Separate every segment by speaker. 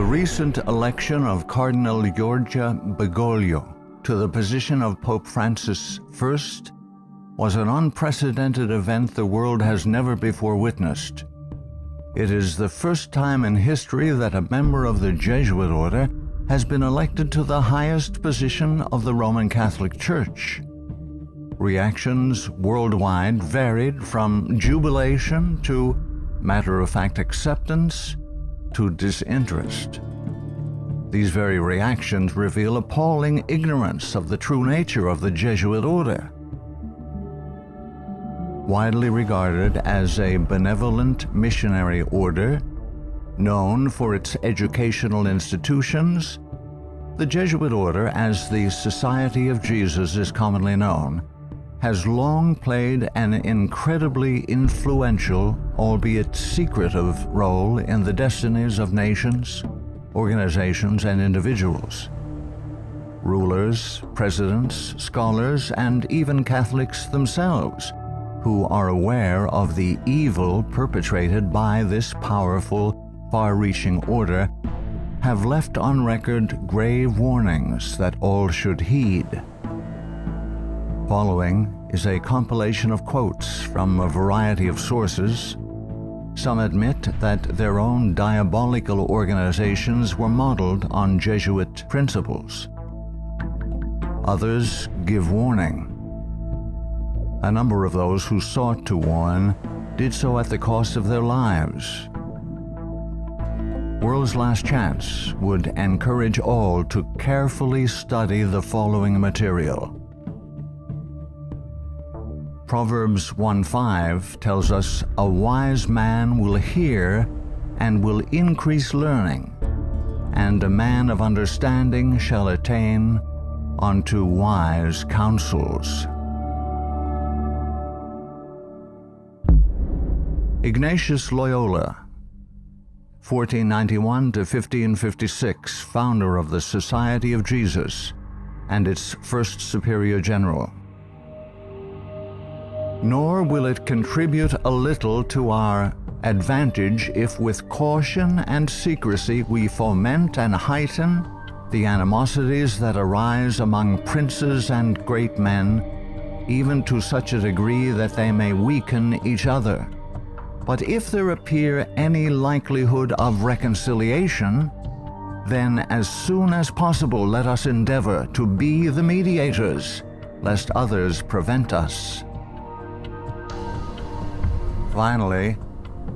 Speaker 1: recent election of Cardinal Giorgia Bergoglio to the position of Pope Francis I was an unprecedented event the world has never before witnessed. It is the first time in history that a member of the Jesuit order has been elected to the highest position of the Roman Catholic Church. Reactions worldwide varied from jubilation to matter-of-fact acceptance to disinterest. These very reactions reveal appalling ignorance of the true nature of the Jesuit order. Widely regarded as a benevolent missionary order, known for its educational institutions, the Jesuit order, as the Society of Jesus is commonly known, has long played an incredibly influential, albeit secretive, role in the destinies of nations, organizations, and individuals. Rulers, presidents, scholars, and even Catholics themselves, who are aware of the evil perpetrated by this powerful, far-reaching order, have left on record grave warnings that all should heed. Following is a compilation of quotes from a variety of sources. Some admit that their own diabolical organizations were modeled on Jesuit principles. Others give warning. A number of those who sought to warn did so at the cost of their lives. World's Last Chance would encourage all to carefully study the following material. Proverbs 1:5 tells us, "A wise man will hear and will increase learning, and a man of understanding shall attain unto wise counsels." Ignatius Loyola, 1491 to 1556, founder of the Society of Jesus and its first superior general. Nor will it contribute a little to our advantage if with caution and secrecy we foment and heighten the animosities that arise among princes and great men, even to such a degree that they may weaken each other. But if there appear any likelihood of reconciliation, then as soon as possible let us endeavor to be the mediators, lest others prevent us. Finally,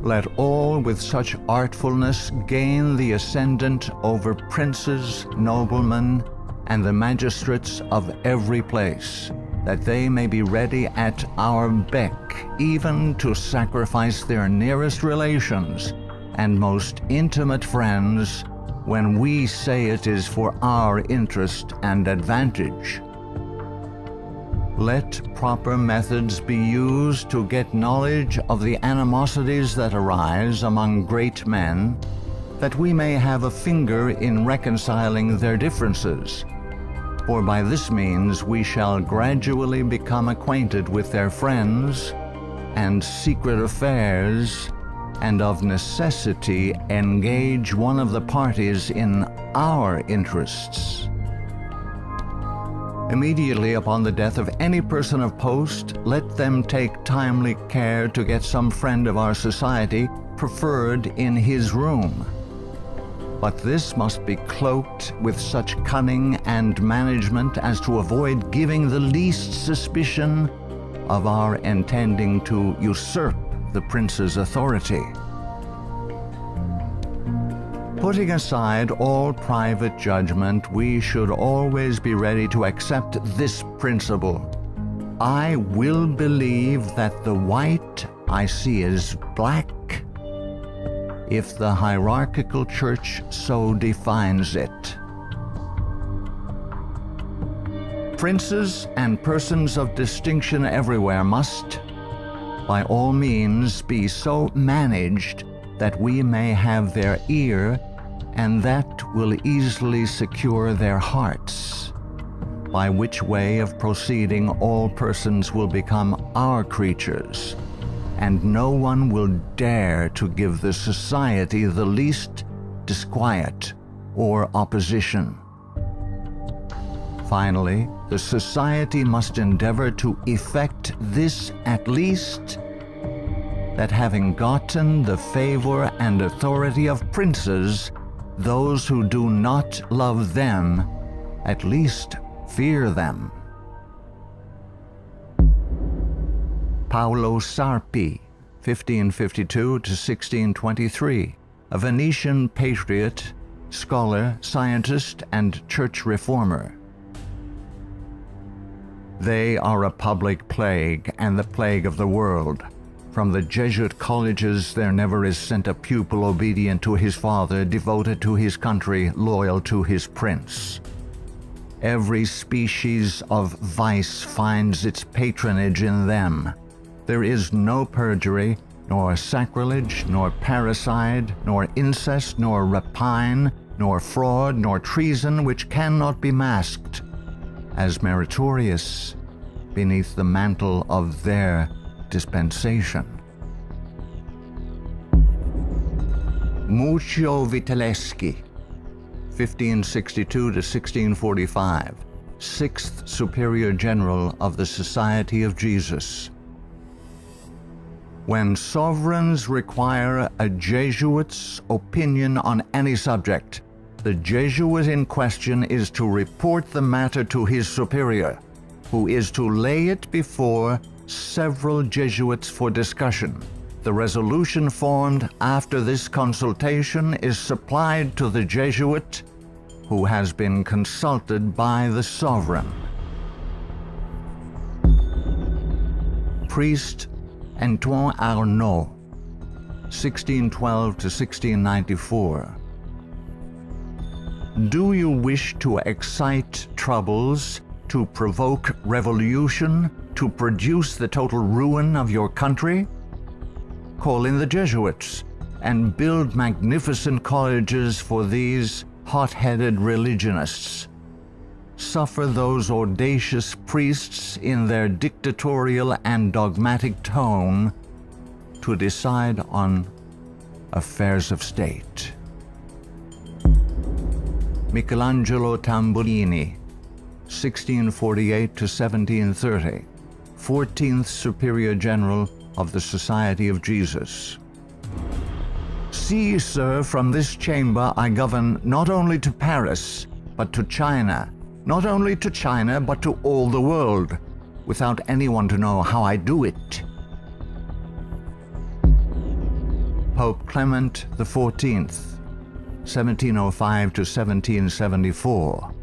Speaker 1: let all with such artfulness gain the ascendant over princes, noblemen, and the magistrates of every place, that they may be ready at our beck, even to sacrifice their nearest relations and most intimate friends, when we say it is for our interest and advantage. Let proper methods be used to get knowledge of the animosities that arise among great men, that we may have a finger in reconciling their differences. For by this means we shall gradually become acquainted with their friends and secret affairs, and of necessity engage one of the parties in our interests. Immediately upon the death of any person of post, let them take timely care to get some friend of our society preferred in his room. But this must be cloaked with such cunning and management as to avoid giving the least suspicion of our intending to usurp the prince's authority. Putting aside all private judgment, we should always be ready to accept this principle: I will believe that the white I see is black, if the hierarchical church so defines it. Princes and persons of distinction everywhere must, by all means, be so managed that we may have their ear, and that will easily secure their hearts, by which way of proceeding all persons will become our creatures, and no one will dare to give the society the least disquiet or opposition. Finally, the society must endeavor to effect this at least, that having gotten the favor and authority of princes, those who do not love them at least fear them. Paolo Sarpi, 1552 to 1623, a Venetian patriot, scholar, scientist, and church reformer. They are a public plague and the plague of the world. From the Jesuit colleges there never is sent a pupil obedient to his father, devoted to his country, loyal to his prince. Every species of vice finds its patronage in them. There is no perjury, nor sacrilege, nor parricide, nor incest, nor rapine, nor fraud, nor treason, which cannot be masked as meritorious beneath the mantle of their dispensation. Muccio Vitelleschi, 1562 to 1645, 6th Superior General of the Society of Jesus. When sovereigns require a Jesuit's opinion on any subject, the Jesuit in question is to report the matter to his superior, who is to lay it before several Jesuits for discussion. The resolution formed after this consultation is supplied to the Jesuit, who has been consulted by the sovereign. Priest Antoine Arnaud, 1612 to 1694. Do you wish to excite troubles, to provoke revolution, to produce the total ruin of your country? Call in the Jesuits and build magnificent colleges for these hot-headed religionists. Suffer those audacious priests in their dictatorial and dogmatic tone to decide on affairs of state. Michelangelo Tamburini, 1648 to 1730, 14th Superior General of the Society of Jesus. See, sir, from this chamber I govern not only to Paris, but to China, not only to China, but to all the world, without anyone to know how I do it. Pope Clement XIV, 1705 to 1774.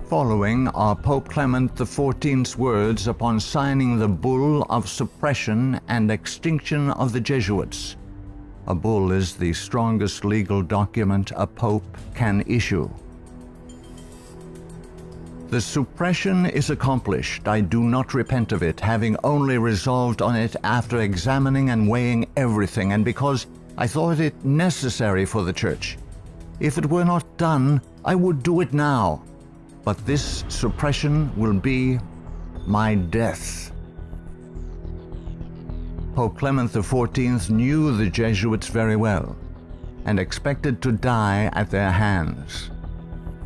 Speaker 1: Following are Pope Clement XIV's words upon signing the bull of suppression and extinction of the Jesuits. A bull is the strongest legal document a pope can issue. The suppression is accomplished. I do not repent of it, having only resolved on it after examining and weighing everything, and because I thought it necessary for the Church. If it were not done, I would do it now. But this suppression will be my death. Pope Clement XIV knew the Jesuits very well and expected to die at their hands.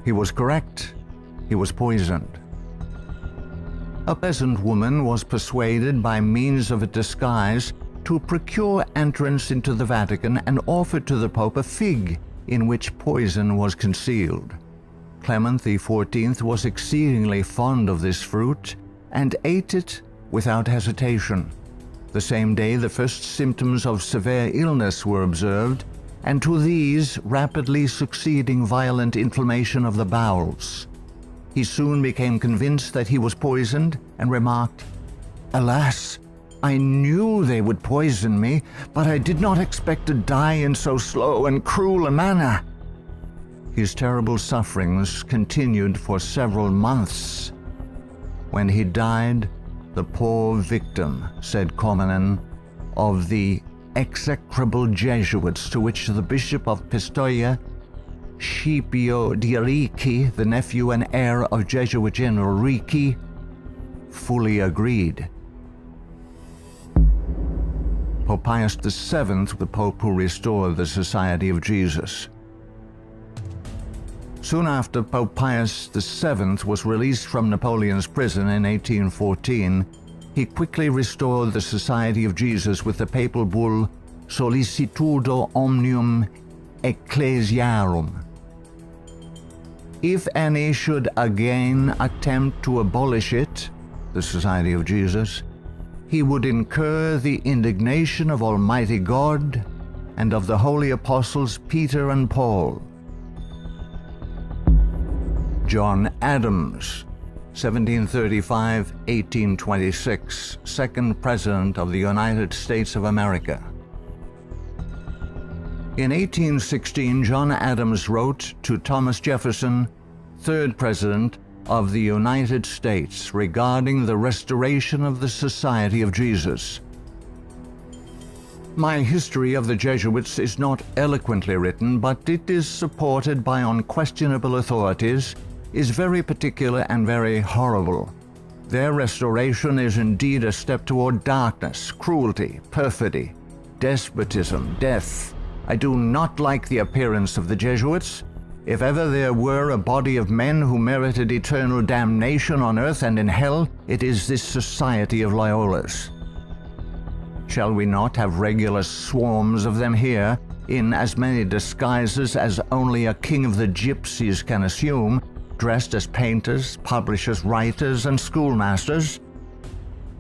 Speaker 1: He was correct. He was poisoned. A peasant woman was persuaded by means of a disguise to procure entrance into the Vatican and offered to the Pope a fig in which poison was concealed. Clement XIV was exceedingly fond of this fruit and ate it without hesitation. The same day the first symptoms of severe illness were observed, and to these rapidly succeeding violent inflammation of the bowels. He soon became convinced that he was poisoned and remarked, "Alas, I knew they would poison me, but I did not expect to die in so slow and cruel a manner." His terrible sufferings continued for several months. When he died, the poor victim, said Comenon, of the execrable Jesuits to which the Bishop of Pistoia, Scipio di Ricci, the nephew and heir of Jesuit General Ricci, fully agreed. Pope Pius VII, the Pope who restored the Society of Jesus. Soon after Pope Pius VII was released from Napoleon's prison in 1814, he quickly restored the Society of Jesus with the papal bull Sollicitudo Omnium Ecclesiarum. If any should again attempt to abolish it, the Society of Jesus, he would incur the indignation of Almighty God and of the holy apostles Peter and Paul. John Adams, 1735–1826, second President of the United States of America. In 1816, John Adams wrote to Thomas Jefferson, third President of the United States, regarding the restoration of the Society of Jesus. My history of the Jesuits is not eloquently written, but it is supported by unquestionable authorities, is very particular and very horrible. Their restoration is indeed a step toward darkness, cruelty, perfidy, despotism, death. I do not like the appearance of the Jesuits. If ever there were a body of men who merited eternal damnation on earth and in hell, it is this Society of Loyolas. Shall we not have regular swarms of them here, in as many disguises as only a king of the gypsies can assume, dressed as painters, publishers, writers, and schoolmasters?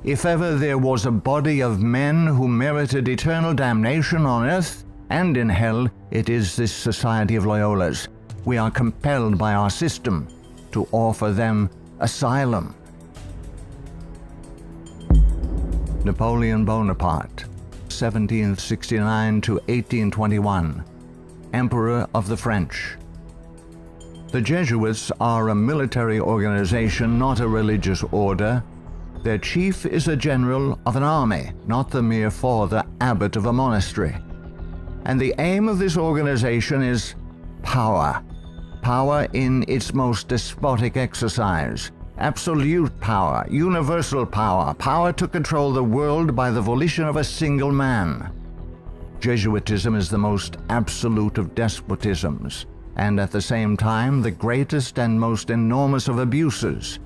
Speaker 1: If ever there was a body of men who merited eternal damnation on earth and in hell, it is this Society of Loyolas. We are compelled by our system to offer them asylum. Napoleon Bonaparte, 1769–1821, Emperor of the French. The Jesuits are a military organization, not a religious order. Their chief is a general of an army, not the mere father abbot of a monastery. And the aim of this organization is power. Power in its most despotic exercise. Absolute power, universal power, power to control the world by the volition of a single man. Jesuitism is the most absolute of despotisms, and at the same time the greatest and most enormous of abuses.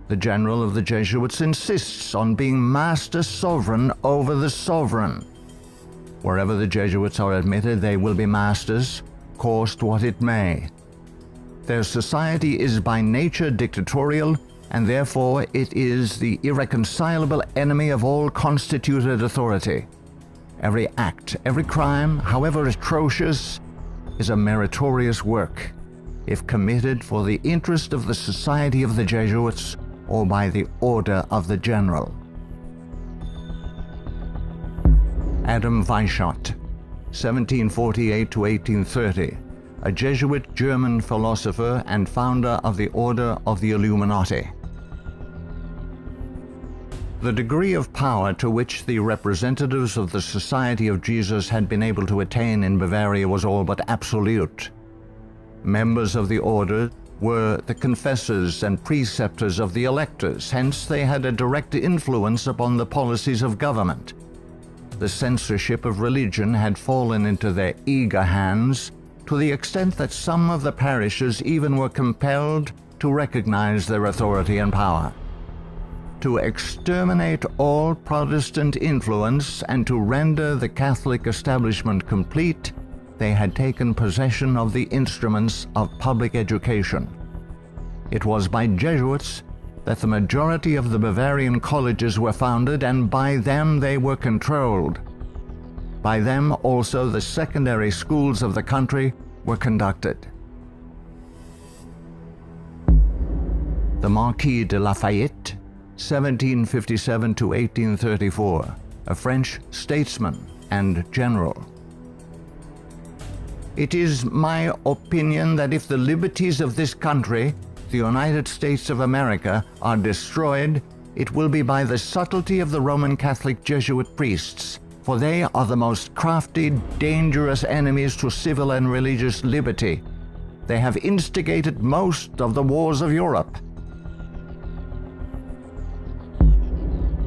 Speaker 1: The general of the Jesuits insists on being master sovereign over the sovereign. Wherever the Jesuits are admitted, they will be masters, cost what it may. Their society is by nature dictatorial, and therefore it is the irreconcilable enemy of all constituted authority. Every act, every crime, however atrocious, is a meritorious work, if committed for the interest of the Society of the Jesuits or by the order of the general. Adam Weishaupt, 1748–1830, a Jesuit German philosopher and founder of the Order of the Illuminati. The degree of power to which the representatives of the Society of Jesus had been able to attain in Bavaria was all but absolute. Members of the order were the confessors and preceptors of the electors, hence they had a direct influence upon the policies of government. The censorship of religion had fallen into their eager hands, to the extent that some of the parishes even were compelled to recognize their authority and power. To exterminate all Protestant influence and to render the Catholic establishment complete, they had taken possession of the instruments of public education. It was by Jesuits that the majority of the Bavarian colleges were founded, and by them they were controlled. By them also the secondary schools of the country were conducted. The Marquis de Lafayette, 1757–1834, a French statesman and general. It is my opinion that if the liberties of this country, the United States of America, are destroyed, it will be by the subtlety of the Roman Catholic Jesuit priests, for they are the most crafty, dangerous enemies to civil and religious liberty. They have instigated most of the wars of Europe.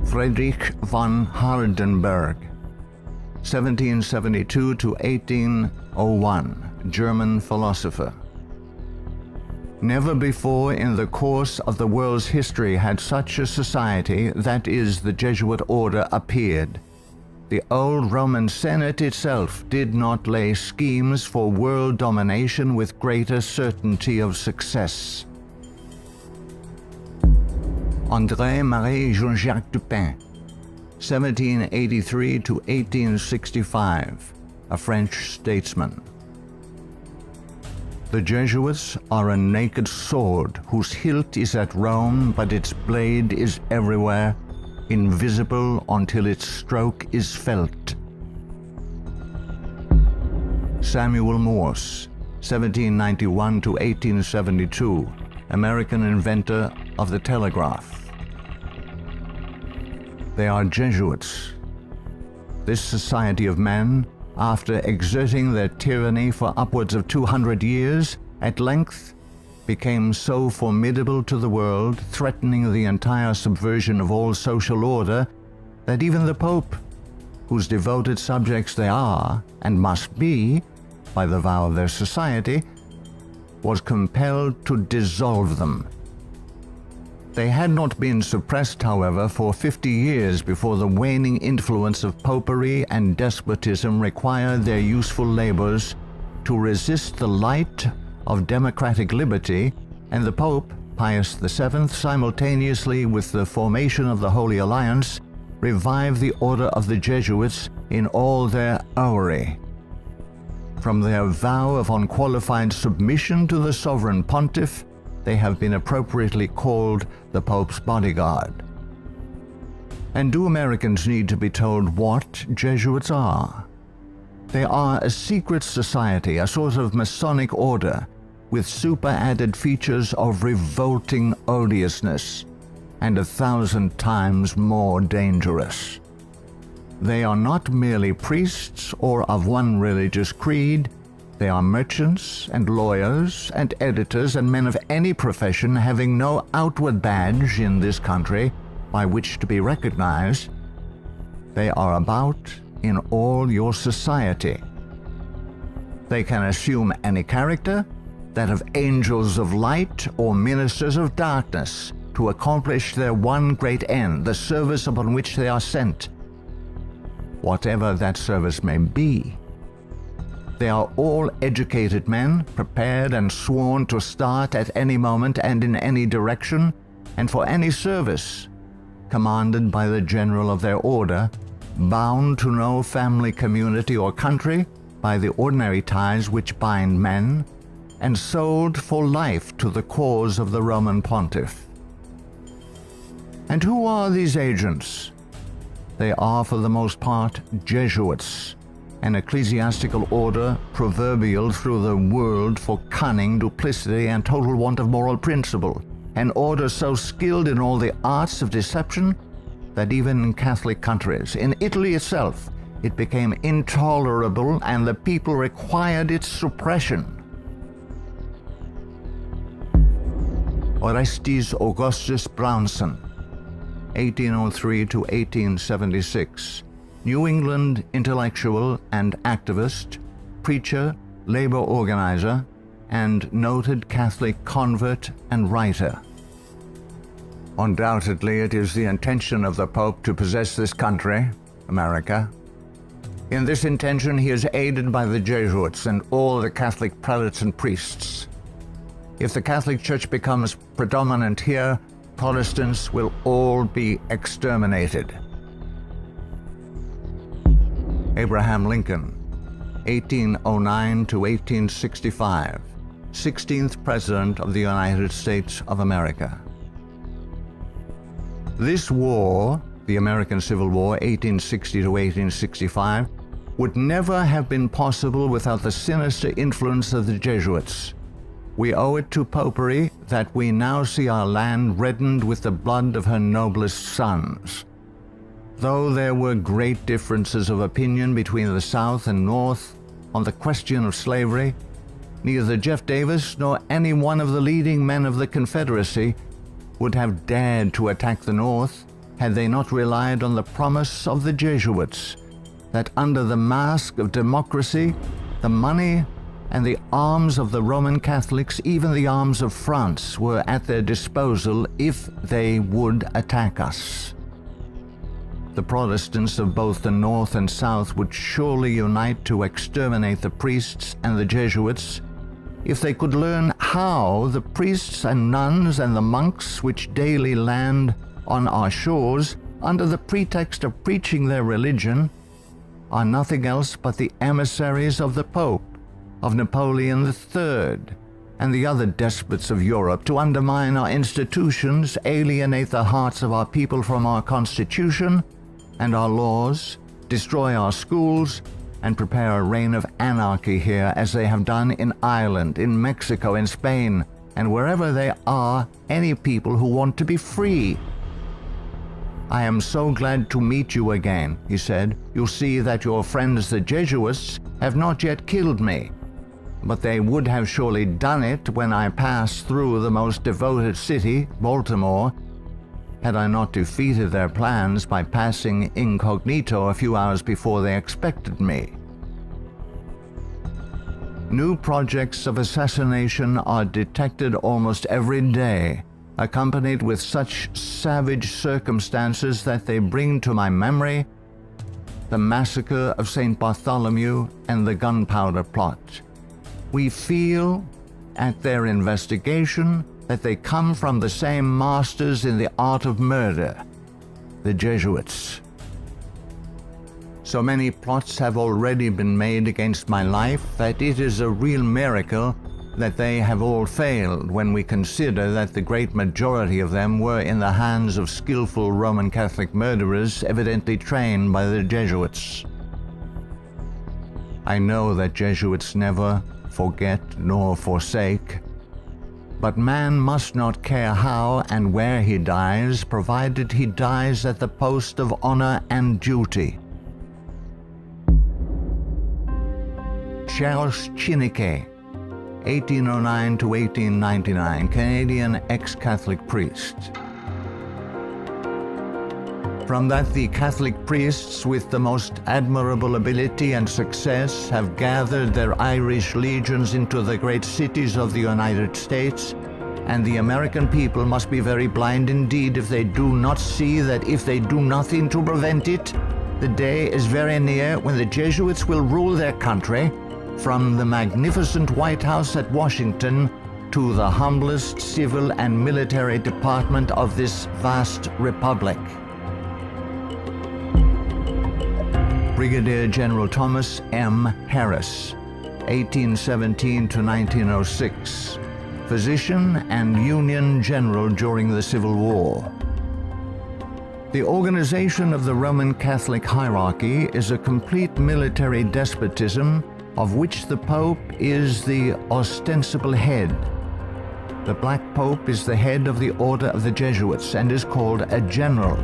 Speaker 1: Friedrich von Hardenberg, 1772–1801, German philosopher. Never before in the course of the world's history had such a society, that is, the Jesuit order, appeared. The old Roman Senate itself did not lay schemes for world domination with greater certainty of success. André-Marie Jean-Jacques Dupin, 1783 to 1865, a French statesman. The Jesuits are a naked sword whose hilt is at Rome, but its blade is everywhere, invisible until its stroke is felt. Samuel Morse, 1791 to 1872, American inventor of the telegraph. They are Jesuits. This society of men, after exerting their tyranny for upwards of 200 years, at length became so formidable to the world, threatening the entire subversion of all social order, that even the Pope, whose devoted subjects they are and must be by the vow of their society, was compelled to dissolve them. They had not been suppressed, however, for 50 years before the waning influence of popery and despotism required their useful labors to resist the light of democratic liberty, and the Pope, Pius VII, simultaneously with the formation of the Holy Alliance, revived the order of the Jesuits in all their aureory. From their vow of unqualified submission to the sovereign pontiff, they have been appropriately called the Pope's bodyguard. And do Americans need to be told what Jesuits are? They are a secret society, a sort of Masonic order, with super-added features of revolting odiousness, and 1,000 times more dangerous. They are not merely priests or of one religious creed. They are merchants and lawyers and editors and men of any profession having no outward badge in this country by which to be recognized. They are about in all your society. They can assume any character, that of angels of light or ministers of darkness, to accomplish their one great end, the service upon which they are sent. Whatever that service may be, they are all educated men, prepared and sworn to start at any moment and in any direction, and for any service, commanded by the general of their order, bound to no family, community, or country by the ordinary ties which bind men, and sold for life to the cause of the Roman pontiff. And who are these agents? They are for the most part Jesuits, an ecclesiastical order proverbial through the world for cunning, duplicity, and total want of moral principle, an order so skilled in all the arts of deception that even in Catholic countries, in Italy itself, it became intolerable and the people required its suppression. Orestes Augustus Brownson, 1803 to 1876, New England intellectual and activist, preacher, labor organizer, and noted Catholic convert and writer. Undoubtedly, it is the intention of the Pope to possess this country, America. In this intention, he is aided by the Jesuits and all the Catholic prelates and priests. If the Catholic Church becomes predominant here, Protestants will all be exterminated. Abraham Lincoln, 1809 to 1865, 16th President of the United States of America. This war, the American Civil War, 1860 to 1865, would never have been possible without the sinister influence of the Jesuits. We owe it to popery that we now see our land reddened with the blood of her noblest sons. Though there were great differences of opinion between the South and North on the question of slavery, neither Jeff Davis nor any one of the leading men of the Confederacy would have dared to attack the North had they not relied on the promise of the Jesuits that under the mask of democracy, the money, and the arms of the Roman Catholics, even the arms of France, were at their disposal if they would attack us. The Protestants of both the North and South would surely unite to exterminate the priests and the Jesuits if they could learn how the priests and nuns and the monks which daily land on our shores under the pretext of preaching their religion are nothing else but the emissaries of the Pope, of Napoleon III, and the other despots of Europe to undermine our institutions, alienate the hearts of our people from our Constitution and our laws, destroy our schools, and prepare a reign of anarchy here as they have done in Ireland, in Mexico, in Spain, and wherever there are any people who want to be free. I am so glad to meet you again, he said. You'll see that your friends the Jesuits have not yet killed me, but they would have surely done it when I passed through the most devoted city, Baltimore, had I not defeated their plans by passing incognito a few hours before they expected me. New projects of assassination are detected almost every day, accompanied with such savage circumstances that they bring to my memory the massacre of St. Bartholomew and the gunpowder plot. We feel, at their investigation, that they come from the same masters in the art of murder, the Jesuits. So many plots have already been made against my life that it is a real miracle that they have all failed when we consider that the great majority of them were in the hands of skillful Roman Catholic murderers evidently trained by the Jesuits. I know that Jesuits never forget nor forsake, but man must not care how and where he dies, provided he dies at the post of honor and duty. Charles Chineke, 1809 to 1899, Canadian ex-Catholic priest. From that the Catholic priests with the most admirable ability and success have gathered their Irish legions into the great cities of the United States, and the American people must be very blind indeed if they do not see that if they do nothing to prevent it, the day is very near when the Jesuits will rule their country, from the magnificent White House at Washington to the humblest civil and military department of this vast republic. Brigadier General Thomas M. Harris, 1817 to 1906, physician and Union General during the Civil War. The organization of the Roman Catholic hierarchy is a complete military despotism of which the Pope is the ostensible head. The Black Pope is the head of the Order of the Jesuits and is called a general.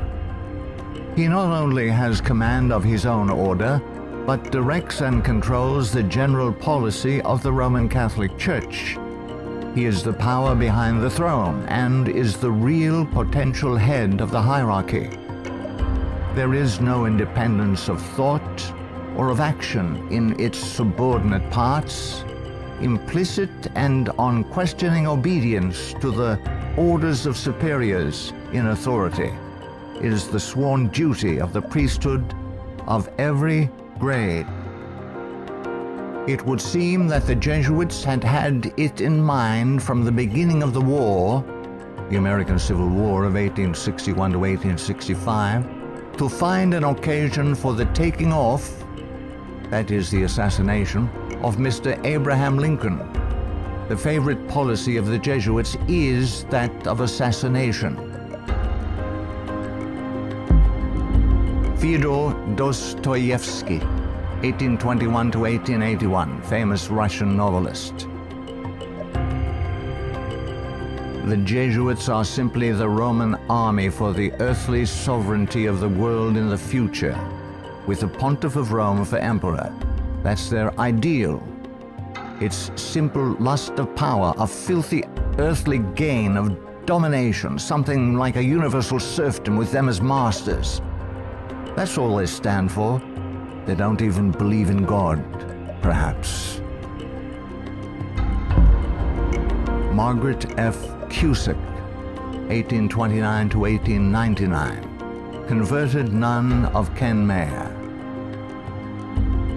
Speaker 1: He not only has command of his own order, but directs and controls the general policy of the Roman Catholic Church. He is the power behind the throne and is the real potential head of the hierarchy. There is no independence of thought or of action in its subordinate parts, implicit and unquestioning obedience to the orders of superiors in authority is the sworn duty of the priesthood of every grade. It would seem that the Jesuits had had it in mind from the beginning of the war, the American Civil War of 1861 to 1865, to find an occasion for the taking off, that is the assassination, of Mr. Abraham Lincoln. The favorite policy of the Jesuits is that of assassination. Fyodor Dostoevsky, 1821 to 1881, famous Russian novelist. The Jesuits are simply the Roman army for the earthly sovereignty of the world in the future, with the Pontiff of Rome for emperor. That's their ideal. It's simple lust of power, of filthy earthly gain, of domination, something like a universal serfdom with them as masters. That's all they stand for. They don't even believe in God, perhaps. Margaret F. Cusick, 1829 to 1899, converted nun of Kenmare.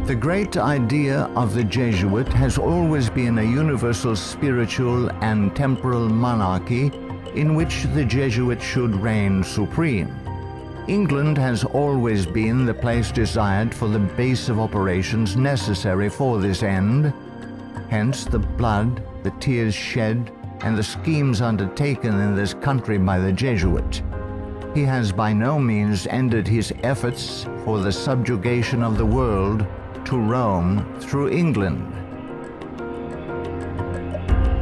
Speaker 1: The great idea of the Jesuit has always been a universal spiritual and temporal monarchy in which the Jesuit should reign supreme. England has always been the place desired for the base of operations necessary for this end. Hence the blood, the tears shed, and the schemes undertaken in this country by the Jesuit. He has by no means ended his efforts for the subjugation of the world to Rome through England.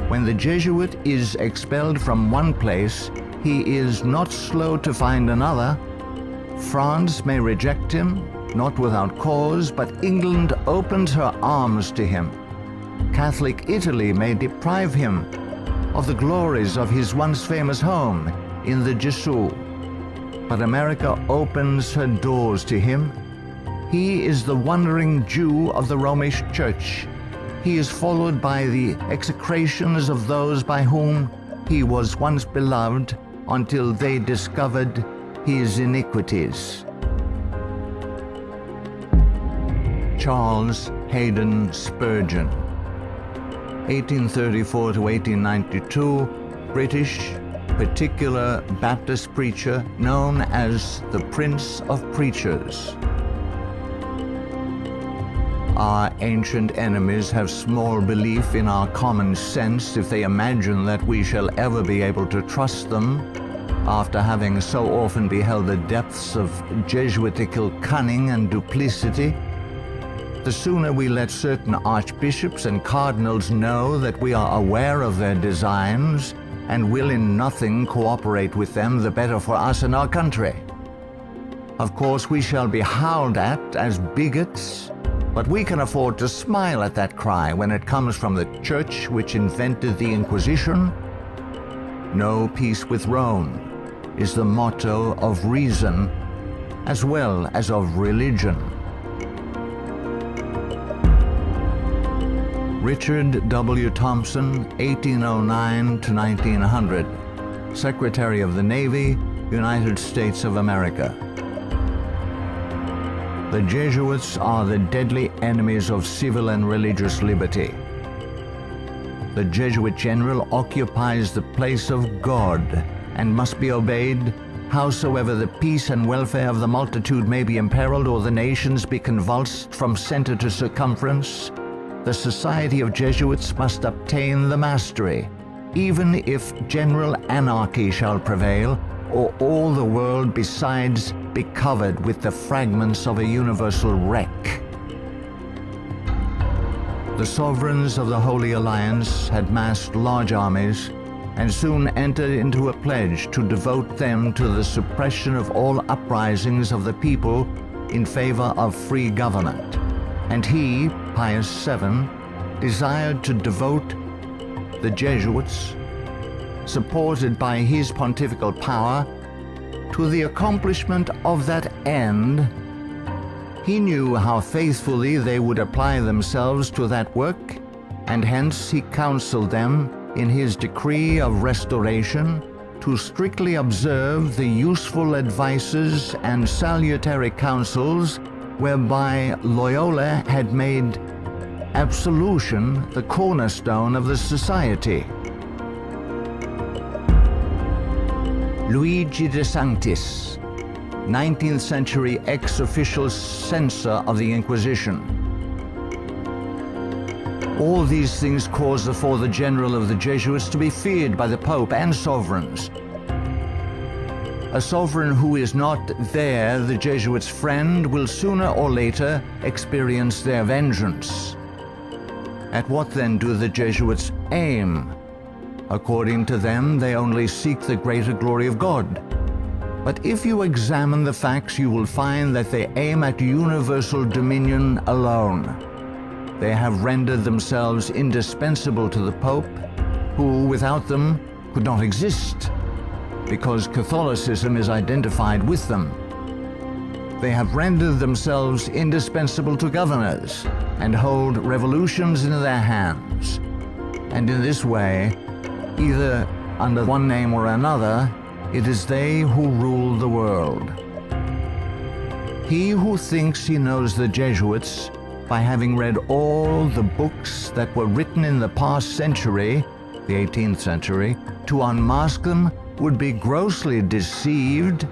Speaker 1: When the Jesuit is expelled from one place, he is not slow to find another. France may reject him, not without cause, but England opens her arms to him. Catholic Italy may deprive him of the glories of his once famous home in the Jesuit, but America opens her doors to him. He is the wandering Jew of the Romish Church. He is followed by the execrations of those by whom he was once beloved until they discovered his iniquities. Charles Haydn Spurgeon, 1834 to 1892, British, particular Baptist preacher known as the Prince of Preachers. Our ancient enemies have small belief in our common sense if they imagine that we shall ever be able to trust them, after having so often beheld the depths of Jesuitical cunning and duplicity. The sooner we let certain archbishops and cardinals know that we are aware of their designs and will in nothing cooperate with them, the better for us and our country. Of course, we shall be howled at as bigots, but we can afford to smile at that cry when it comes from the church which invented the Inquisition. No peace with Rome is the motto of reason as well as of religion. Richard W. Thompson, 1809 to 1900, Secretary of the Navy, United States of America. The Jesuits are the deadly enemies of civil and religious liberty. The Jesuit general occupies the place of God and must be obeyed, howsoever the peace and welfare of the multitude may be imperiled or the nations be convulsed from center to circumference. The society of Jesuits must obtain the mastery, even if general anarchy shall prevail, or all the world besides be covered with the fragments of a universal wreck. The sovereigns of the Holy Alliance had massed large armies and soon entered into a pledge to devote them to the suppression of all uprisings of the people in favor of free government. And he, Pius VII, desired to devote the Jesuits, supported by his pontifical power, to the accomplishment of that end. He knew how faithfully they would apply themselves to that work, and hence he counseled them in his decree of restoration to strictly observe the useful advices and salutary counsels whereby Loyola had made absolution the cornerstone of the society. Luigi de Sanctis, 19th century ex-official censor of the Inquisition. All these things cause the Father General of the Jesuits to be feared by the Pope and sovereigns. A sovereign who is not there, the Jesuits' friend, will sooner or later experience their vengeance. At what then do the Jesuits aim? According to them, they only seek the greater glory of God. But if you examine the facts, you will find that they aim at universal dominion alone. They have rendered themselves indispensable to the Pope, who without them could not exist, because Catholicism is identified with them. They have rendered themselves indispensable to governors and hold revolutions in their hands. And in this way, Either under one name or another, it is they who rule the world. He who thinks he knows the Jesuits by having read all the books that were written in the past century, the 18th century, to unmask them would be grossly deceived.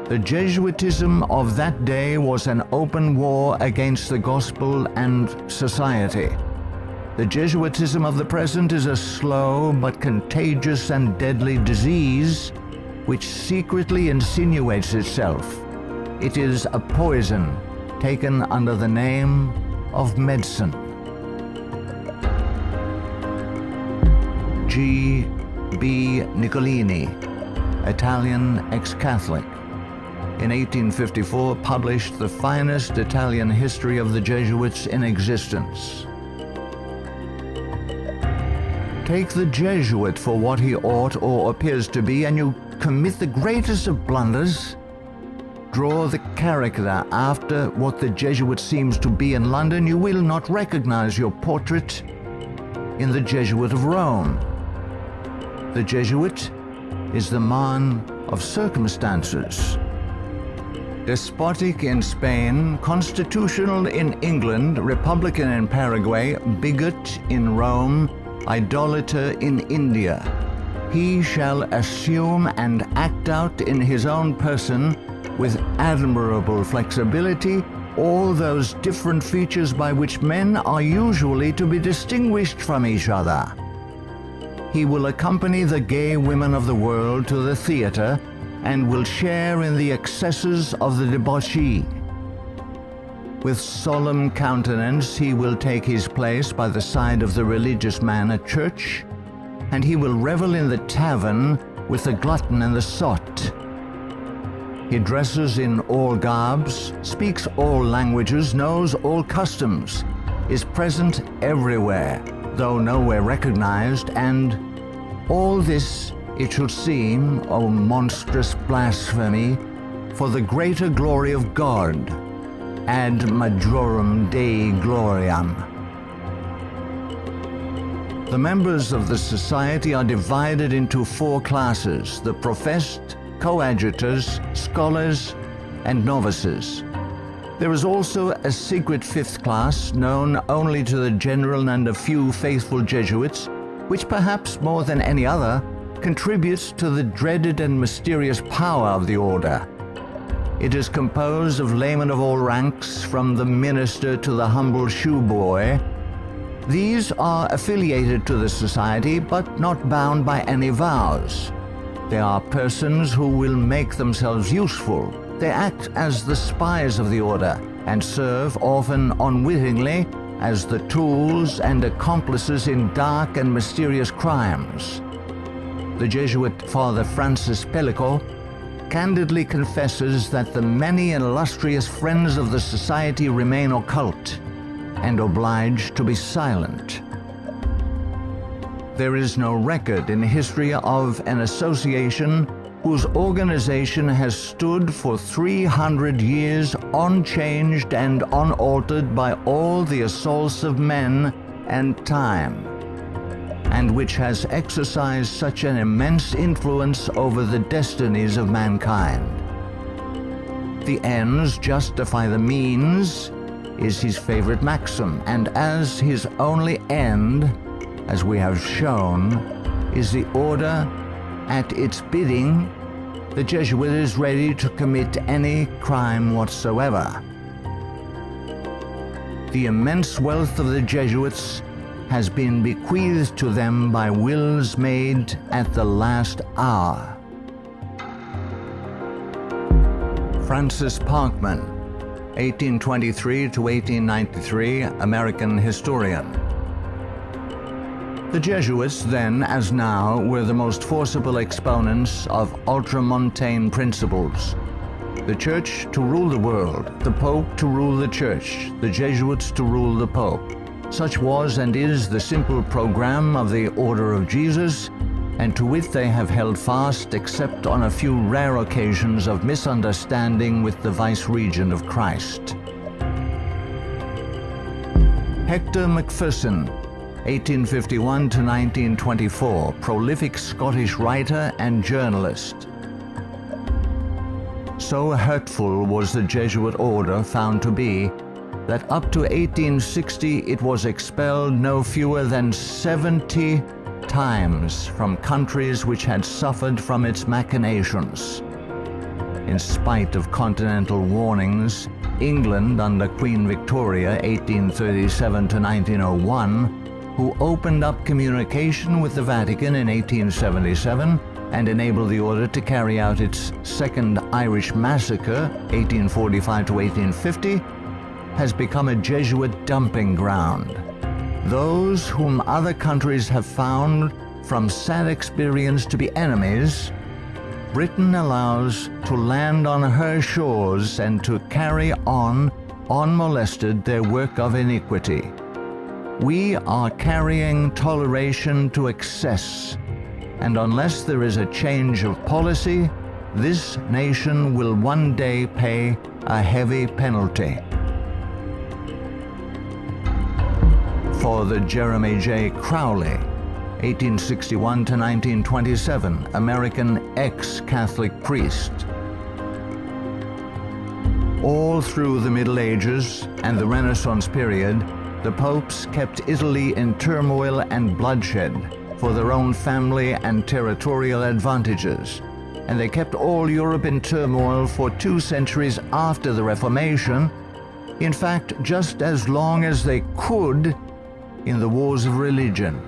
Speaker 1: The Jesuitism of that day was an open war against the gospel and society. The Jesuitism of the present is a slow but contagious and deadly disease which secretly insinuates itself. It is a poison taken under the name of medicine. G. B. Nicolini, Italian ex-Catholic, in 1854 published the finest Italian history of the Jesuits in existence. Take the Jesuit for what he ought or appears to be, and you commit the greatest of blunders. Draw the character after what the Jesuit seems to be in London, you will not recognize your portrait in the Jesuit of Rome. The Jesuit is the man of circumstances. Despotic in Spain, constitutional in England, republican in Paraguay, bigot in Rome, idolater in India. He shall assume and act out in his own person, with admirable flexibility, all those different features by which men are usually to be distinguished from each other. He will accompany the gay women of the world to the theater and will share in the excesses of the debauchee. With solemn countenance he will take his place by the side of the religious man at church, and he will revel in the tavern with the glutton and the sot. He dresses in all garbs, speaks all languages, knows all customs, is present everywhere, though nowhere recognized, and all this, it should seem, O monstrous blasphemy, for the greater glory of God, ad majorem Dei gloriam. The members of the society are divided into 4 classes: the professed, coadjutors, scholars, and novices. There is also a secret 5th class, known only to the general and a few faithful Jesuits, which perhaps more than any other contributes to the dreaded and mysterious power of the order. It is composed of laymen of all ranks, from the minister to the humble shoeboy. These are affiliated to the society, but not bound by any vows. They are persons who will make themselves useful. They act as the spies of the order, and serve, often unwittingly, as the tools and accomplices in dark and mysterious crimes. The Jesuit Father Francis Pellico candidly confesses that the many and illustrious friends of the society remain occult and obliged to be silent. There is no record in history of an association whose organization has stood for 300 years unchanged and unaltered by all the assaults of men and time, and which has exercised such an immense influence over the destinies of mankind. The ends justify the means is his favorite maxim, and as his only end, as we have shown, is the order, at its bidding, the Jesuit is ready to commit any crime whatsoever. The immense wealth of the Jesuits has been bequeathed to them by wills made at the last hour. Francis Parkman, 1823 to 1893, American historian. The Jesuits, then as now, were the most forcible exponents of ultramontane principles. The Church to rule the world, the Pope to rule the Church, the Jesuits to rule the Pope. Such was and is the simple program of the Order of Jesus, and to it they have held fast, except on a few rare occasions of misunderstanding with the vice-regent of Christ. Hector Macpherson, 1851 to 1924, prolific Scottish writer and journalist. So hurtful was the Jesuit order found to be that up to 1860 it was expelled no fewer than 70 times from countries which had suffered from its machinations. In spite of continental warnings, England under Queen Victoria 1837 to 1901, who opened up communication with the Vatican in 1877 and enabled the order to carry out its Second Irish Massacre 1845 to 1850, has become a Jesuit dumping ground. Those whom other countries have found from sad experience to be enemies, Britain allows to land on her shores and to carry on, unmolested, their work of iniquity. We are carrying toleration to excess, and unless there is a change of policy, this nation will one day pay a heavy penalty. For the Jeremy J. Crowley, 1861 to 1927, American ex-Catholic priest. All through the Middle Ages and the Renaissance period, the popes kept Italy in turmoil and bloodshed for their own family and territorial advantages, and they kept all Europe in turmoil for 2 centuries after the Reformation, in fact, just as long as they could in the wars of religion.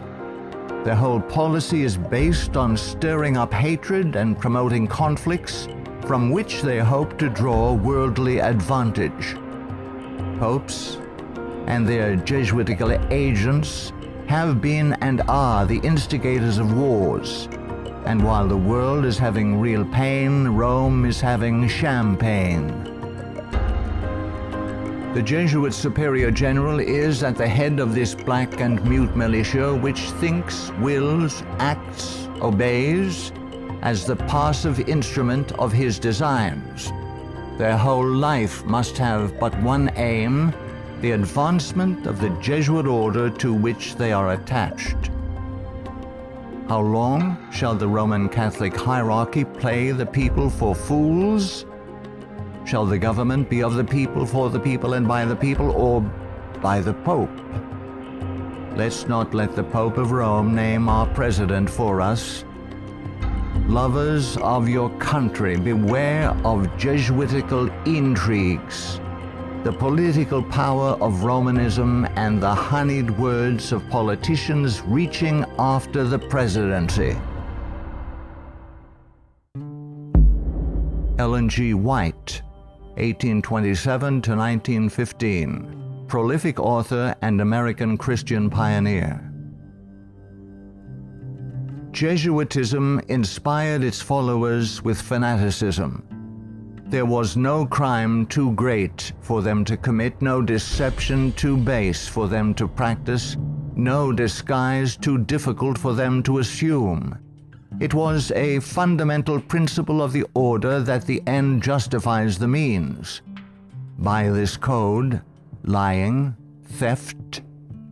Speaker 1: Their whole policy is based on stirring up hatred and promoting conflicts from which they hope to draw worldly advantage. Popes and their Jesuitical agents have been and are the instigators of wars, and while the world is having real pain, Rome is having champagne. The Jesuit Superior General is at the head of this black and mute militia which thinks, wills, acts, obeys as the passive instrument of his designs. Their whole life must have but one aim, the advancement of the Jesuit order to which they are attached. How long shall the Roman Catholic hierarchy play the people for fools? Shall the government be of the people, for the people, and by the people, or by the Pope? Let's not let the Pope of Rome name our president for us. Lovers of your country, beware of Jesuitical intrigues, the political power of Romanism, and the honeyed words of politicians reaching after the presidency. Ellen G. White, 1827 to 1915, prolific author and American Christian pioneer. Jesuitism inspired its followers with fanaticism. There was no crime too great for them to commit, no deception too base for them to practice, no disguise too difficult for them to assume. It was a fundamental principle of the order that the end justifies the means. By this code, lying, theft,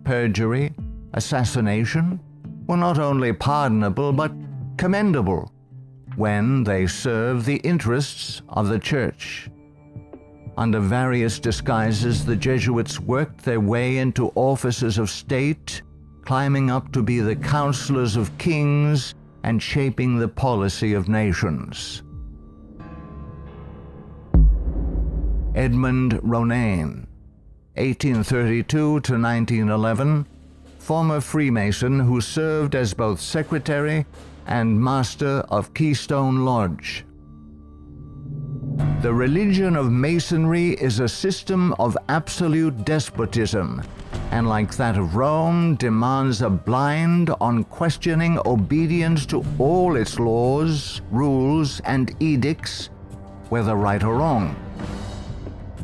Speaker 1: perjury, assassination were not only pardonable but commendable when they serve the interests of the Church. Under various disguises, the Jesuits worked their way into offices of state, climbing up to be the counselors of kings and shaping the policy of nations. Edmund Ronaine, 1832 to 1911, former Freemason who served as both secretary and master of Keystone Lodge. The religion of Masonry is a system of absolute despotism, and like that of Rome, demands a blind, unquestioning obedience to all its laws, rules, and edicts, whether right or wrong.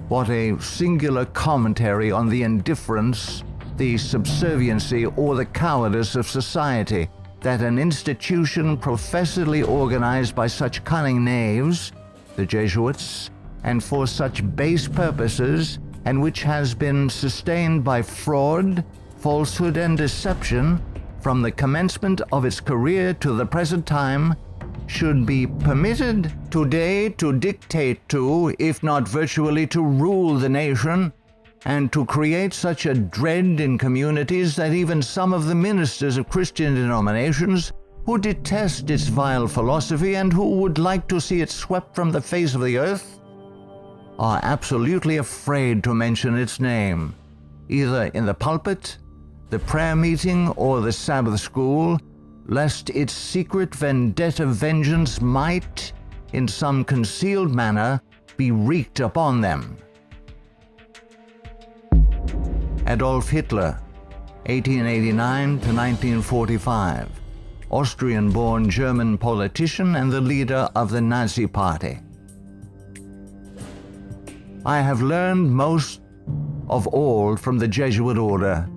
Speaker 1: What a singular commentary on the indifference, the subserviency, or the cowardice of society, that an institution professedly organized by such cunning knaves, the Jesuits, and for such base purposes, and which has been sustained by fraud, falsehood and deception from the commencement of its career to the present time should be permitted today to dictate to, if not virtually to rule the nation, and to create such a dread in communities that even some of the ministers of Christian denominations who detest its vile philosophy and who would like to see it swept from the face of the earth are absolutely afraid to mention its name, either in the pulpit, the prayer meeting, or the Sabbath school, lest its secret vendetta vengeance might, in some concealed manner, be wreaked upon them. Adolf Hitler, 1889 to 1945, Austrian-born German politician and the leader of the Nazi Party. I have learned most of all from the Jesuit order.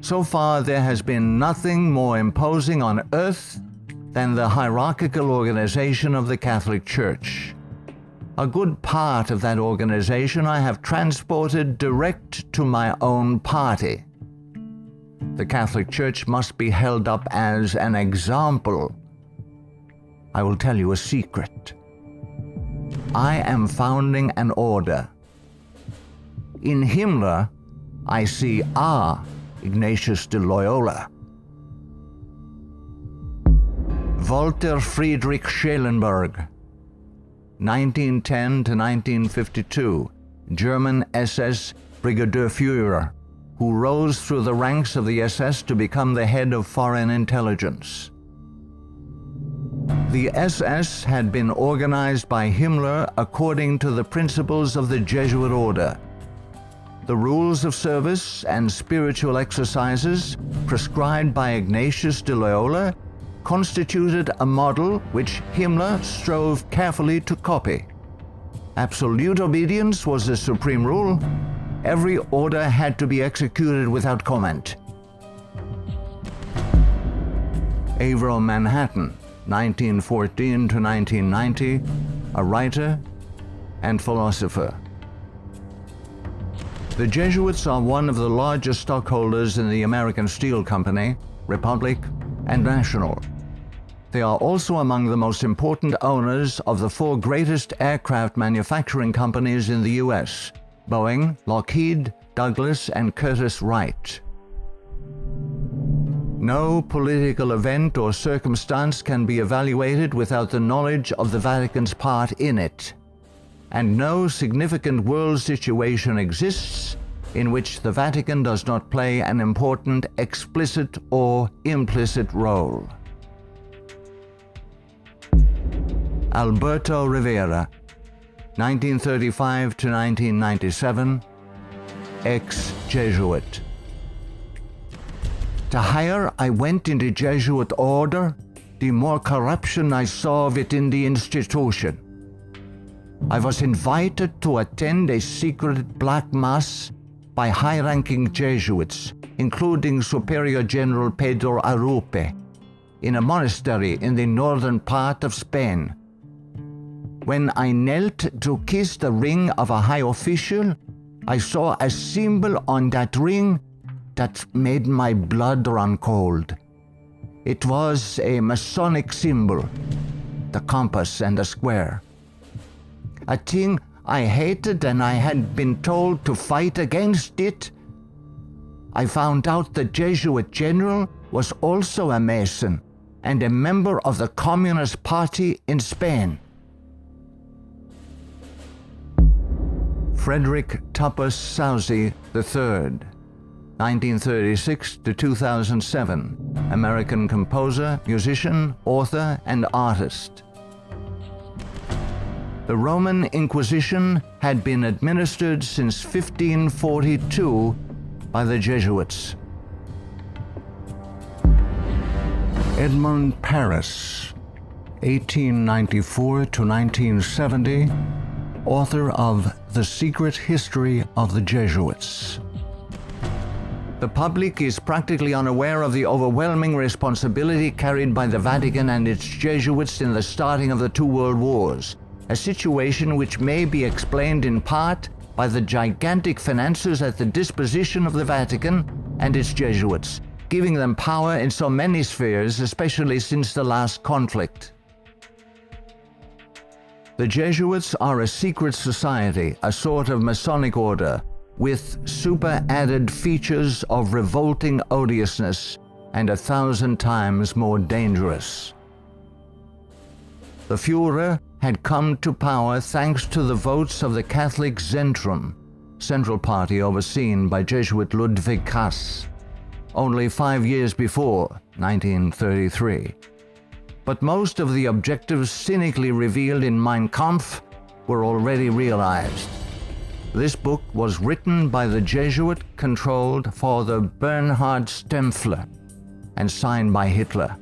Speaker 1: So far, there has been nothing more imposing on earth than the hierarchical organization of the Catholic Church. A good part of that organization I have transported direct to my own party. The Catholic Church must be held up as an example. I will tell you a secret. I am founding an order. In Himmler, I see our Ignatius de Loyola. Walter Friedrich Schellenberg, 1910 to 1952, German SS Brigadier Führer, who rose through the ranks of the SS to become the head of foreign intelligence. The SS had been organized by Himmler according to the principles of the Jesuit order. The rules of service and spiritual exercises prescribed by Ignatius de Loyola constituted a model which Himmler strove carefully to copy. Absolute obedience was the supreme rule. Every order had to be executed without comment. Avro Manhattan, 1914 to 1990, a writer and philosopher. The Jesuits are one of the largest stockholders in the American Steel Company, Republic, and National. They are also among the most important owners of the four greatest aircraft manufacturing companies in the U.S., Boeing, Lockheed, Douglas, and Curtiss-Wright. No political event or circumstance can be evaluated without the knowledge of the Vatican's part in it, and no significant world situation exists in which the Vatican does not play an important explicit or implicit role. Alberto Rivera, 1935 to 1997, ex-Jesuit. The higher I went in the Jesuit order, the more corruption I saw within the institution. I was invited to attend a secret black mass by high-ranking Jesuits, including Superior General Pedro Arrupe, in a monastery in the northern part of Spain. When I knelt to kiss the ring of a high official, I saw a symbol on that ring that made my blood run cold. It was a Masonic symbol, the compass and the square. A thing I hated, and I had been told to fight against it. I found out the Jesuit general was also a Mason and a member of the Communist Party in Spain. Frederick Tupper Southey III, 1936 to 2007, American composer, musician, author, and artist. The Roman Inquisition had been administered since 1542 by the Jesuits. Edmund Paris, 1894 to 1970, author of The Secret History of the Jesuits. The public is practically unaware of the overwhelming responsibility carried by the Vatican and its Jesuits in the starting of the two world wars, a situation which may be explained in part by the gigantic finances at the disposition of the Vatican and its Jesuits, giving them power in so many spheres, especially since the last conflict. The Jesuits are a secret society, a sort of Masonic order, with super-added features of revolting odiousness and 1,000 times more dangerous. The Führer had come to power thanks to the votes of the Catholic Zentrum, Central Party overseen by Jesuit Ludwig Kass, only 5 years before, 1933. But most of the objectives cynically revealed in Mein Kampf were already realized. This book was written by the Jesuit-controlled Father Bernhard Stempfler and signed by Hitler.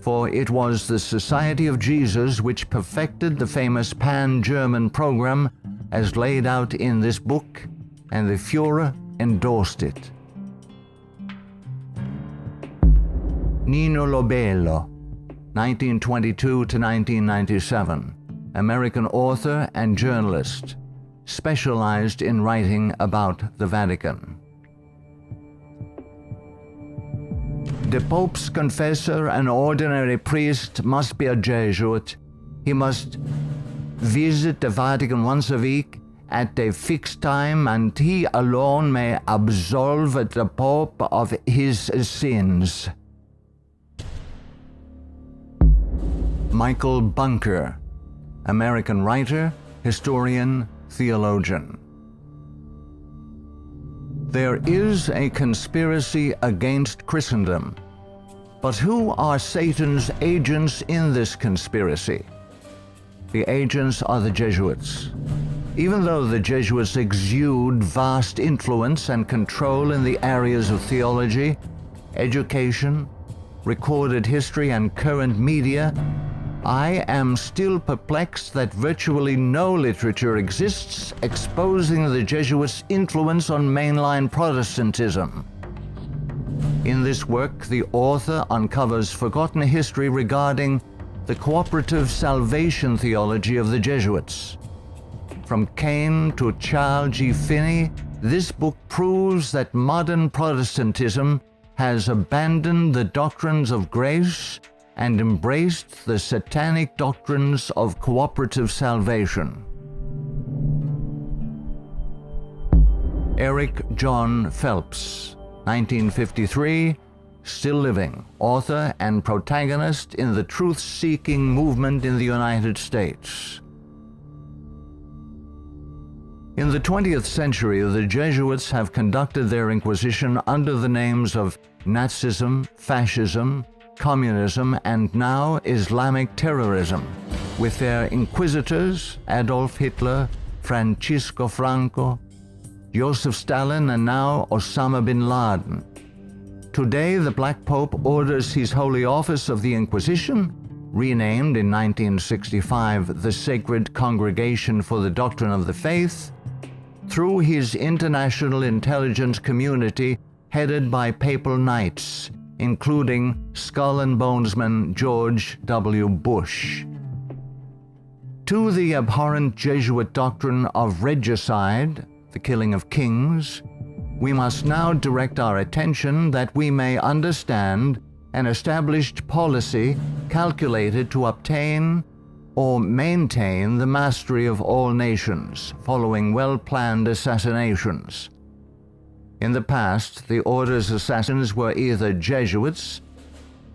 Speaker 1: For it was the Society of Jesus which perfected the famous Pan-German program as laid out in this book, and the Führer endorsed it. Nino Lobello, 1922 to 1997, American author and journalist, specialized in writing about the Vatican. The Pope's confessor, an ordinary priest, must be a Jesuit. He must visit the Vatican once a week at a fixed time, and he alone may absolve the Pope of his sins. Michael Bunker, American writer, historian, theologian. There is a conspiracy against Christendom, but who are Satan's agents in this conspiracy? The agents are the Jesuits. Even though the Jesuits exude vast influence and control in the areas of theology, education, recorded history, and current media, I am still perplexed that virtually no literature exists exposing the Jesuits' influence on mainline Protestantism. In this work, the author uncovers forgotten history regarding the cooperative salvation theology of the Jesuits. From Cain to Charles G. Finney, this book proves that modern Protestantism has abandoned the doctrines of grace and embraced the satanic doctrines of cooperative salvation. Eric John Phelps, 1953, still living, author and protagonist in the truth-seeking movement in the United States. In the 20th century, the Jesuits have conducted their inquisition under the names of Nazism, fascism, communism, and now Islamic terrorism, with their inquisitors Adolf Hitler, Francisco Franco, Joseph Stalin, and now Osama bin Laden. Today, the Black Pope orders his Holy Office of the Inquisition, renamed in 1965 the Sacred Congregation for the Doctrine of the Faith, through his international intelligence community headed by papal knights, including Skull and Bonesman George W. Bush. To the abhorrent Jesuit doctrine of regicide, the killing of kings, we must now direct our attention that we may understand an established policy calculated to obtain or maintain the mastery of all nations, following well-planned assassinations. In the past, the order's assassins were either Jesuits,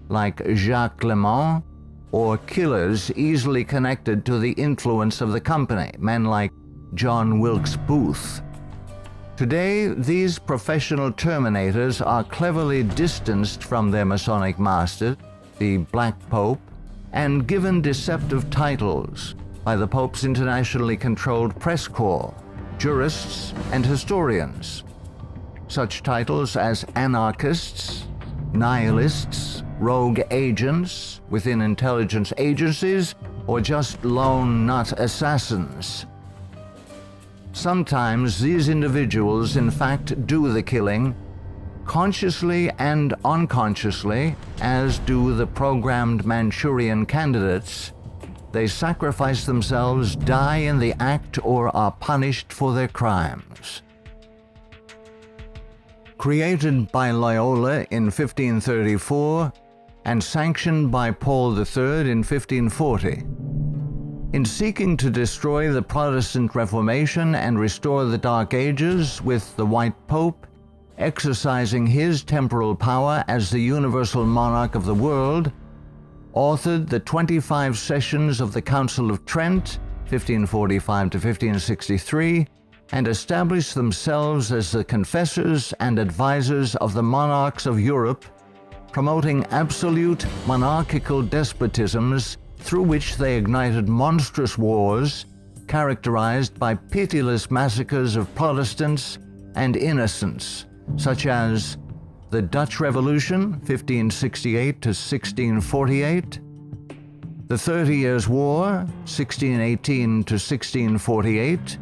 Speaker 1: like Jacques Clement, or killers easily connected to the influence of the company, men like John Wilkes Booth. Today, these professional terminators are cleverly distanced from their Masonic master, the Black Pope, and given deceptive titles by the Pope's internationally controlled press corps, jurists, and historians. Such titles as anarchists, nihilists, rogue agents within intelligence agencies, or just lone nut assassins. Sometimes these individuals in fact do the killing, consciously and unconsciously, as do the programmed Manchurian candidates. They sacrifice themselves, die in the act, or are punished for their crimes. created by Loyola in 1534 and sanctioned by Paul III in 1540. In seeking to destroy the Protestant Reformation and restore the Dark Ages with the White Pope, exercising his temporal power as the universal monarch of the world, authored the 25 sessions of the Council of Trent, 1545 to 1563, and established themselves as the confessors and advisors of the monarchs of Europe, promoting absolute monarchical despotisms through which they ignited monstrous wars characterized by pitiless massacres of Protestants and innocents, such as the Dutch Revolution, 1568 to 1648, the 30 Years' War, 1618 to 1648,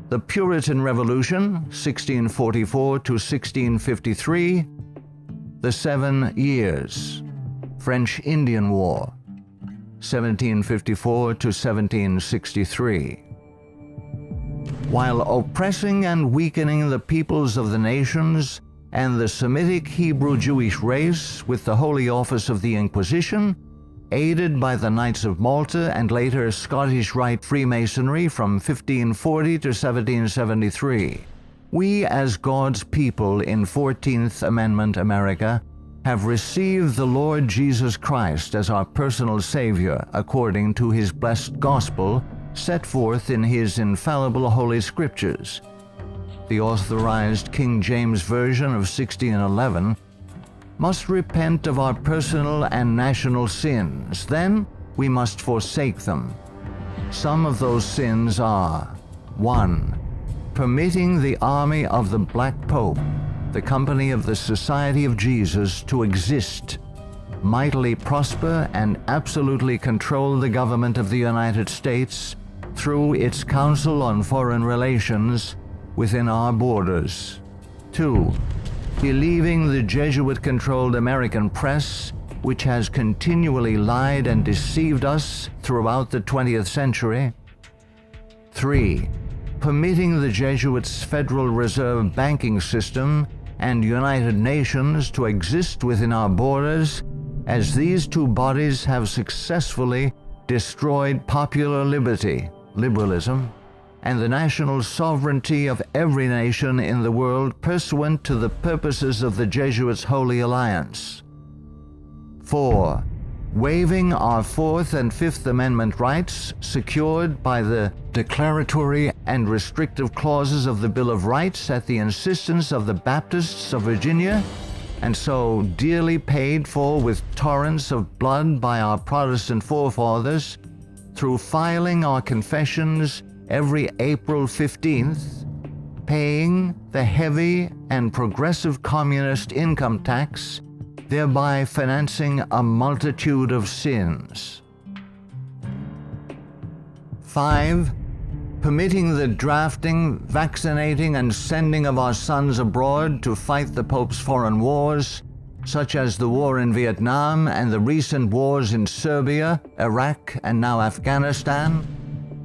Speaker 1: the Puritan Revolution, 1644 to 1653, the 7 Years, French Indian War, 1754 to 1763. While oppressing and weakening the peoples of the nations and the Semitic Hebrew Jewish race with the Holy Office of the Inquisition, aided by the Knights of Malta and later Scottish Rite Freemasonry from 1540 to 1773, we as God's people in 14th Amendment America have received the Lord Jesus Christ as our personal Savior according to His blessed gospel set forth in His infallible Holy Scriptures. The Authorized King James Version of 1611, must repent of our personal and national sins. Then we must forsake them. Some of those sins are: 1. Permitting the army of the Black Pope, the company of the Society of Jesus, to exist, mightily prosper, and absolutely control the government of the United States through its Council on Foreign Relations within our borders. 2. Believing the Jesuit-controlled American press, which has continually lied and deceived us throughout the 20th century. 3. Permitting the Jesuits' Federal Reserve banking system and United Nations to exist within our borders, as these two bodies have successfully destroyed popular liberty, liberalism, and the national sovereignty of every nation in the world pursuant to the purposes of the Jesuits' Holy Alliance. 4. Waiving our Fourth and Fifth Amendment rights secured by the declaratory and restrictive clauses of the Bill of Rights at the insistence of the Baptists of Virginia, and so dearly paid for with torrents of blood by our Protestant forefathers, through filing our confessions every April 15th, paying the heavy and progressive communist income tax, thereby financing a multitude of sins. 5. Permitting the drafting, vaccinating, and sending of our sons abroad to fight the Pope's foreign wars, such as the war in Vietnam and the recent wars in Serbia, Iraq, and now Afghanistan,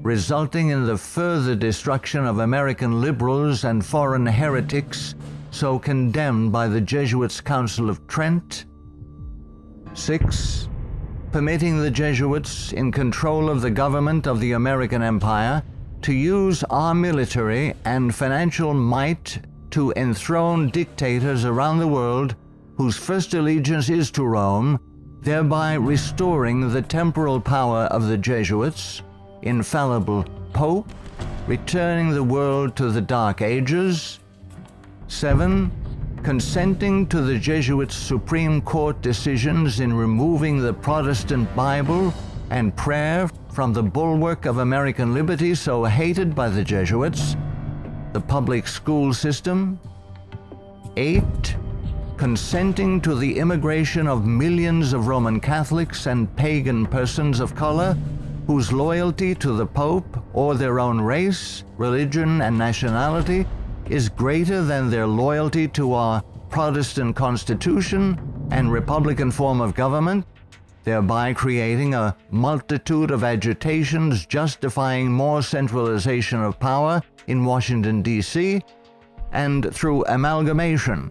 Speaker 1: resulting in the further destruction of American liberals and foreign heretics so condemned by the Jesuits' Council of Trent. 6. Permitting the Jesuits in control of the government of the American Empire to use our military and financial might to enthrone dictators around the world whose first allegiance is to Rome, thereby restoring the temporal power of the Jesuits, infallible Pope, returning the world to the Dark Ages. 7. Consenting to the Jesuits' Supreme Court decisions in removing the Protestant Bible and prayer from the bulwark of American liberty so hated by the Jesuits, the public school system. 8. Consenting to the immigration of millions of Roman Catholics and pagan persons of color whose loyalty to the Pope or their own race, religion, and nationality is greater than their loyalty to our Protestant Constitution and Republican form of government, thereby creating a multitude of agitations justifying more centralization of power in Washington, D.C., and through amalgamation,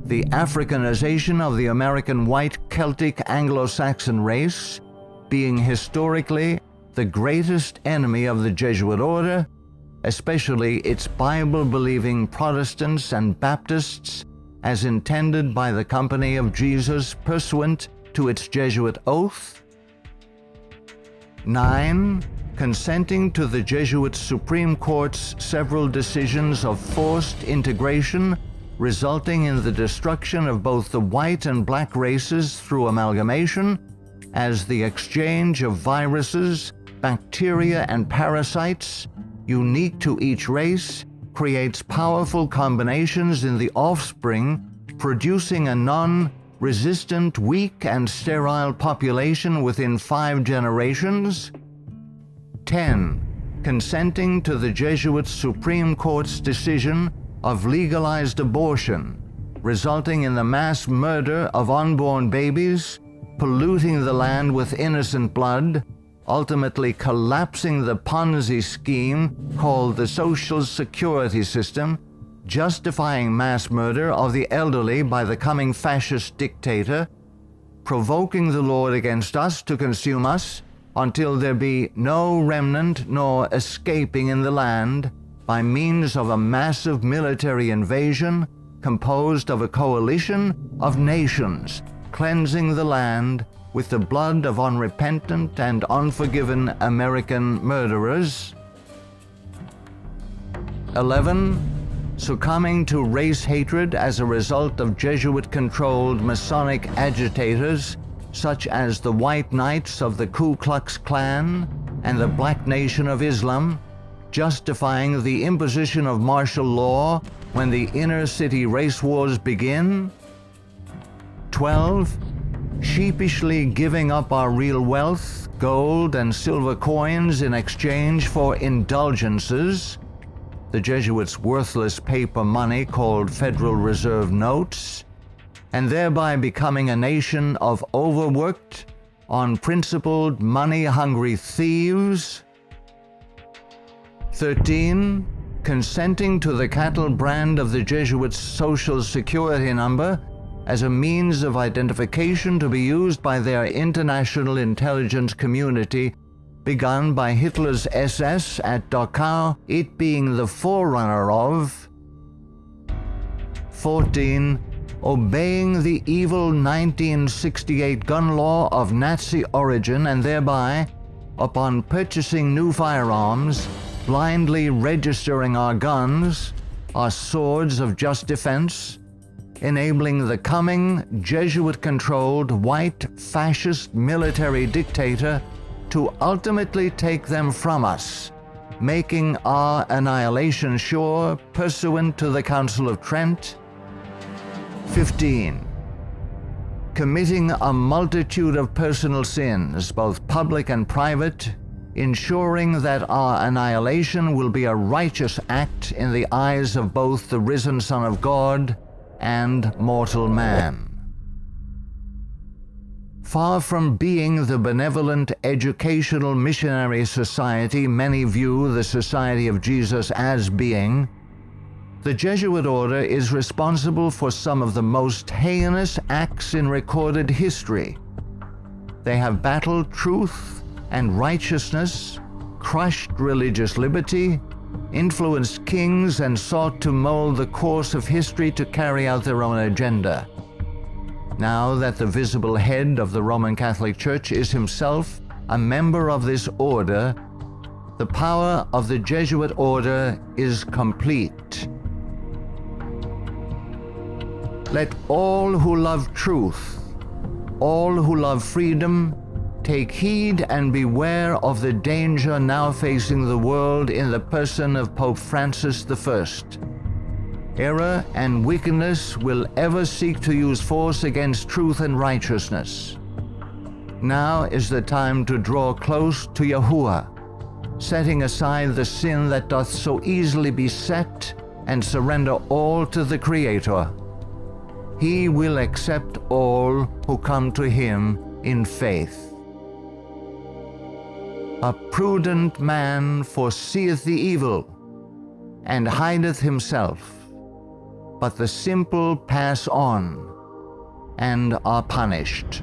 Speaker 1: the Africanization of the American white Celtic Anglo-Saxon race being historically the greatest enemy of the Jesuit order, especially its Bible-believing Protestants and Baptists, as intended by the Company of Jesus pursuant to its Jesuit oath. 9. Consenting to the Jesuit Supreme Court's several decisions of forced integration, resulting in the destruction of both the white and black races through amalgamation, as the exchange of viruses, bacteria, and parasites, unique to each race, creates powerful combinations in the offspring, producing a non-resistant, weak, and sterile population within 5 generations. 10. Consenting to the Jesuit Supreme Court's decision of legalized abortion, resulting in the mass murder of unborn babies, polluting the land with innocent blood, ultimately collapsing the Ponzi scheme called the Social Security system, justifying mass murder of the elderly by the coming fascist dictator, provoking the Lord against us to consume us, until there be no remnant nor escaping in the land, by means of a massive military invasion composed of a coalition of nations, cleansing the land with the blood of unrepentant and unforgiven American murderers. 11. Succumbing to race hatred as a result of Jesuit-controlled Masonic agitators such as the White Knights of the Ku Klux Klan and the Black Nation of Islam, justifying the imposition of martial law when the inner-city race wars begin. 12. Sheepishly giving up our real wealth, gold and silver coins in exchange for indulgences, the Jesuits' worthless paper money called Federal Reserve notes, and thereby becoming a nation of overworked, unprincipled, money-hungry thieves. 13. Consenting to the cattle brand of the Jesuits' Social Security number as a means of identification to be used by their international intelligence community, begun by Hitler's SS at Dachau, it being the forerunner of. 14. Obeying the evil 1968 gun law of Nazi origin and thereby, upon purchasing new firearms, blindly registering our guns, our swords of just defense, enabling the coming Jesuit-controlled white fascist military dictator to ultimately take them from us, making our annihilation sure pursuant to the Council of Trent. 15. Committing a multitude of personal sins, both public and private, ensuring that our annihilation will be a righteous act in the eyes of both the risen Son of God and mortal man. Far from being the benevolent educational missionary society many view the Society of Jesus as being, the Jesuit order is responsible for some of the most heinous acts in recorded history. They have battled truth and righteousness, crushed religious liberty, influenced kings, and sought to mold the course of history to carry out their own agenda. Now that the visible head of the Roman Catholic Church is himself a member of this order, the power of the Jesuit order is complete. Let all who love truth, all who love freedom, take heed and beware of the danger now facing the world in the person of Pope Francis I. Error and wickedness will ever seek to use force against truth and righteousness. Now is the time to draw close to Yahuwah, setting aside the sin that doth so easily beset, and surrender all to the Creator. He will accept all who come to him in faith. A prudent man foreseeth the evil, and hideth himself, but the simple pass on and are punished.